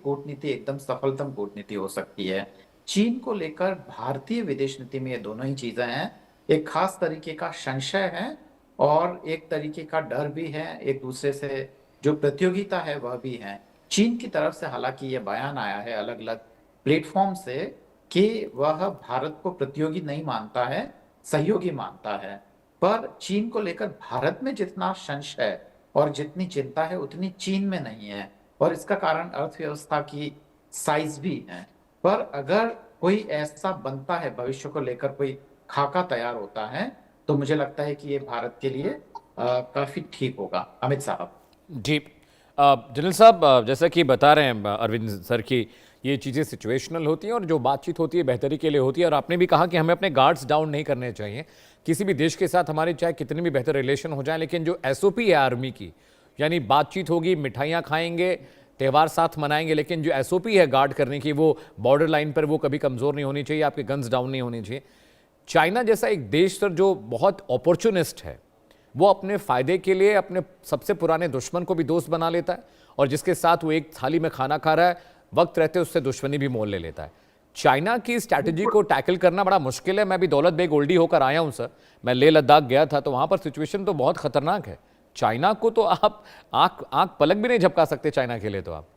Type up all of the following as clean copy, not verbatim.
कूटनीति एकदम सफलतम कूटनीति हो सकती है। चीन को लेकर भारतीय विदेश नीति में ये दोनों ही चीजें हैं। एक खास तरीके का संशय है और एक तरीके का डर भी है, एक दूसरे से जो प्रतियोगिता है वह भी है। चीन की तरफ से हालांकि ये बयान आया है अलग अलग प्लेटफॉर्म से कि वह भारत को प्रतियोगी नहीं मानता है, सहयोगी मानता है। पर चीन को लेकर भारत में जितना संशय और जितनी चिंता है उतनी चीन में नहीं है, और इसका कारण अर्थव्यवस्था की साइज भी है। पर अगर कोई ऐसा बनता है, भविष्य को लेकर कोई खाका तैयार होता है, तो मुझे लगता है कि ये भारत के लिए काफी ठीक होगा। अमित साहब। जी। जनरल साहब, जैसा कि बता रहे हैं अरविंद सर की ये चीज़ें सिचुएशनल होती हैं और जो बातचीत होती है बेहतरी के लिए होती है, और आपने भी कहा कि हमें अपने गार्ड्स डाउन नहीं करने चाहिए। किसी भी देश के साथ हमारे चाहे कितनी भी बेहतर रिलेशन हो जाए, लेकिन जो एसओपी है आर्मी की, यानी बातचीत होगी, मिठाइयाँ खाएंगे, त्यौहार साथ मनाएंगे, लेकिन जो एसओपी है गार्ड करने की, वो बॉर्डर लाइन पर वो कभी कमज़ोर नहीं होनी चाहिए, आपके गन्स डाउन नहीं होने चाहिए। चाइना जैसा एक देश सर जो बहुत अपॉर्चुनिस्ट है, वो अपने फायदे के लिए अपने सबसे पुराने दुश्मन को भी दोस्त बना लेता है, और जिसके साथ वो एक थाली में खाना खा रहा है, वक्त रहते उससे दुश्मनी भी मोल ले लेता है। चाइना की स्ट्रैटेजी को टैकल करना बड़ा मुश्किल है। मैं भी दौलत बेग ओल्डी होकर आया हूं सर, मैं लेह लद्दाख गया था, तो वहां पर सिचुएशन तो बहुत खतरनाक है। चाइना को तो आप आंख आंख पलक भी नहीं झपका सकते चाइना के लिए तो आप।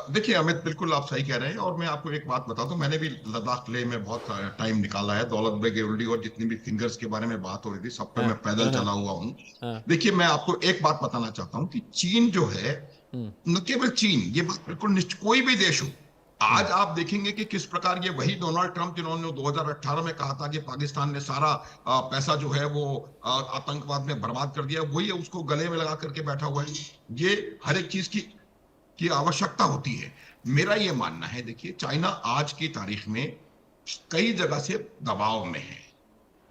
देखिए अमित, बिल्कुल आप सही कह रहे हैं। और मैं आपको एक बात बता दूं, मैंने भी लद्दाख लेह में बहुत टाइम निकाला है। दौलत बेग ओल्डी और जितनी भी फिंगर्स के बारे में बात हो रही थी, सब पे मैं पैदल चला हुआ हूँ। देखिए, मैं आपको एक बात बताना चाहता हूँ कि चीन जो है, न केवल चीन, ये बात बिल्कुल निश्चित, कोई भी देश हो, आज आप देखेंगे कि किस प्रकार ये वही डोनाल्ड ट्रंप जिन्होंने 2018 में कहा था कि पाकिस्तान ने सारा पैसा जो है वो आतंकवाद में बर्बाद कर दिया, वही उसको गले में लगा करके बैठा हुआ है। ये हर एक चीज की आवश्यकता होती है। मेरा ये मानना है, देखिए, चाइना आज की तारीख में कई जगह से दबाव में है।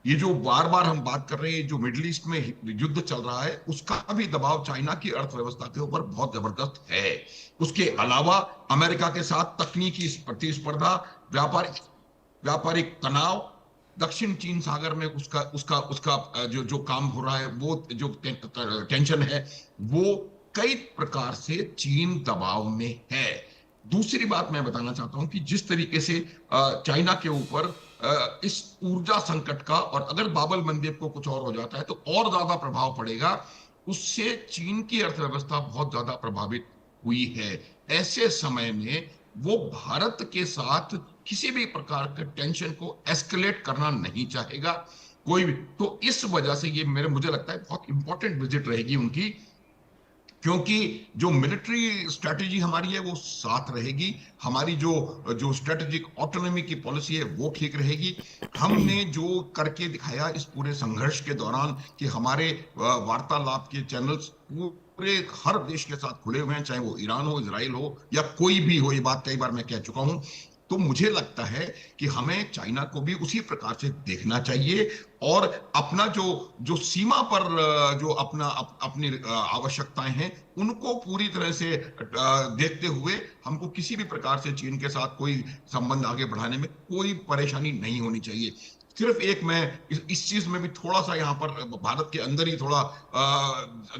ये जो बार बार हम बात कर रहे हैं, जो मिडिल ईस्ट में युद्ध चल रहा है, उसका भी दबाव चाइना की अर्थव्यवस्था के ऊपर बहुत जबरदस्त है। उसके अलावा अमेरिका के साथ तकनीकी प्रतिस्पर्धा, व्यापारिक तनाव, दक्षिण चीन सागर में उसका उसका उसका जो जो काम हो रहा है, वो जो टेंशन है, वो कई प्रकार से चीन दबाव में है। दूसरी बात मैं बताना चाहता हूं कि जिस तरीके से चाइना के ऊपर इस ऊर्जा संकट का, और अगर बाबल मंदेब को कुछ और हो जाता है तो और ज्यादा प्रभाव पड़ेगा, उससे चीन की अर्थव्यवस्था बहुत ज्यादा प्रभावित हुई है। ऐसे समय में वो भारत के साथ किसी भी प्रकार के टेंशन को एस्केलेट करना नहीं चाहेगा कोई भी। तो इस वजह से ये मुझे लगता है बहुत इंपॉर्टेंट विजिट रहेगी उनकी, क्योंकि जो मिलिट्री स्ट्रेटेजी हमारी है वो साथ रहेगी, हमारी जो जो स्ट्रेटेजिक ऑटोनॉमी की पॉलिसी है वो ठीक रहेगी। हमने जो करके दिखाया इस पूरे संघर्ष के दौरान कि हमारे वार्तालाप के चैनल्स पूरे हर देश के साथ खुले हुए हैं, चाहे वो ईरान हो, इजराइल हो, या कोई भी हो, ये बात कई बार मैं कह चुका हूं। तो मुझे लगता है कि हमें चाइना को भी उसी प्रकार से देखना चाहिए, और अपना जो जो सीमा पर जो अपनी आवश्यकताएं हैं, उनको पूरी तरह से देखते हुए हमको किसी भी प्रकार से चीन के साथ कोई संबंध आगे बढ़ाने में कोई परेशानी नहीं होनी चाहिए। सिर्फ एक मैं इस चीज में भी थोड़ा सा यहाँ पर भारत के अंदर ही थोड़ा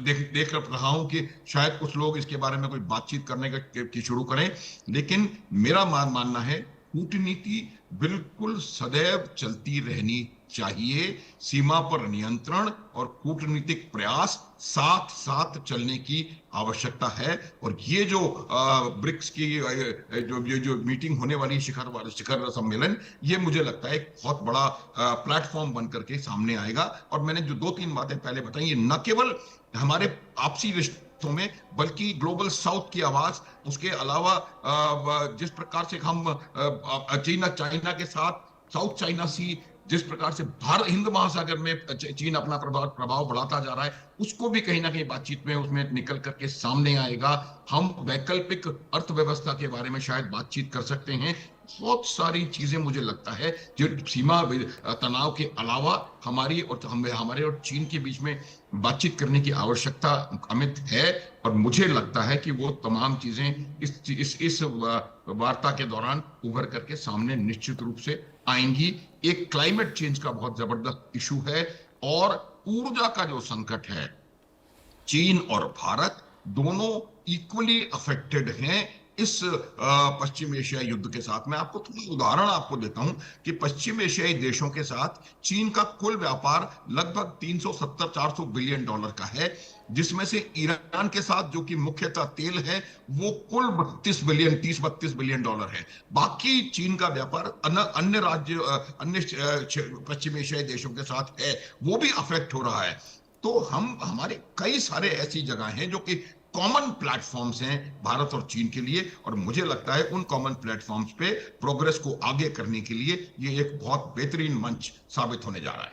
देख रहा हूं कि शायद कुछ लोग इसके बारे में कोई बातचीत करने की शुरू करें, लेकिन मेरा मानना है कूटनीति बिल्कुल सदैव चलती रहनी चाहिए। सीमा पर नियंत्रण और कूटनीतिक प्रयास साथ साथ चलने की आवश्यकता है। और ये जो ब्रिक्स की जो मीटिंग होने वाली शिखर सम्मेलन, ये मुझे लगता है एक बहुत बड़ा प्लेटफॉर्म बन करके सामने आएगा। और मैंने जो 2-3 बातें पहले बताई, ये न केवल हमारे आपसी रिश्तों में, बल्कि ग्लोबल साउथ की आवाज, उसके अलावा जिस प्रकार से हम चाइना के साथ साउथ चाइना सी, जिस प्रकार से भारत हिंद महासागर में चीन अपना प्रभाव बढ़ाता जा रहा है, उसको भी कहीं ना कहीं बातचीत में उसमें निकल करके सामने आएगा। हम वैकल्पिक अर्थव्यवस्था के बारे में शायद बातचीत कर सकते हैं। बहुत सारी चीजें मुझे लगता है जो सीमा तनाव के अलावा हमारे और चीन के बीच में बातचीत करने की आवश्यकता अमित है। और मुझे लगता है कि वो तमाम चीजें इस वार्ता के दौरान उभर करके सामने निश्चित रूप से आएंगी। एक क्लाइमेट चेंज का बहुत जबरदस्त इशू है, और ऊर्जा का जो संकट है, चीन और भारत दोनों इक्वली अफेक्टेड हैं इस पश्चिम एशियाई युद्ध के साथ। मैं आपको थोड़ा उदाहरण आपको देता हूं कि पश्चिम एशियाई देशों के साथ चीन का कुल व्यापार लगभग 370-400 बिलियन डॉलर का है, जिसमें से ईरान के साथ जो कि मुख्यतः तेल है वो कुल 30-32 बिलियन डॉलर है। बाकी चीन का व्यापार अन्य राज्य अन्य पश्चिम एशियाई देशों के साथ है, वो भी अफेक्ट हो रहा है। तो हमारे कई सारे ऐसी जगह हैं जो कि कॉमन प्लेटफॉर्म्स हैं भारत और चीन के लिए, और मुझे लगता है उन कॉमन प्लेटफॉर्म्स पे प्रोग्रेस को आगे करने के लिए ये एक बहुत बेहतरीन मंच साबित होने जा रहा है।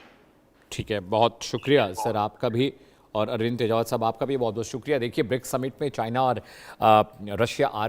ठीक है, बहुत शुक्रिया सर आपका भी, और अरविंद तेजावत साहब आपका भी बहुत बहुत शुक्रिया। देखिए, ब्रिक्स समिट में चाइना और रशिया आ रहे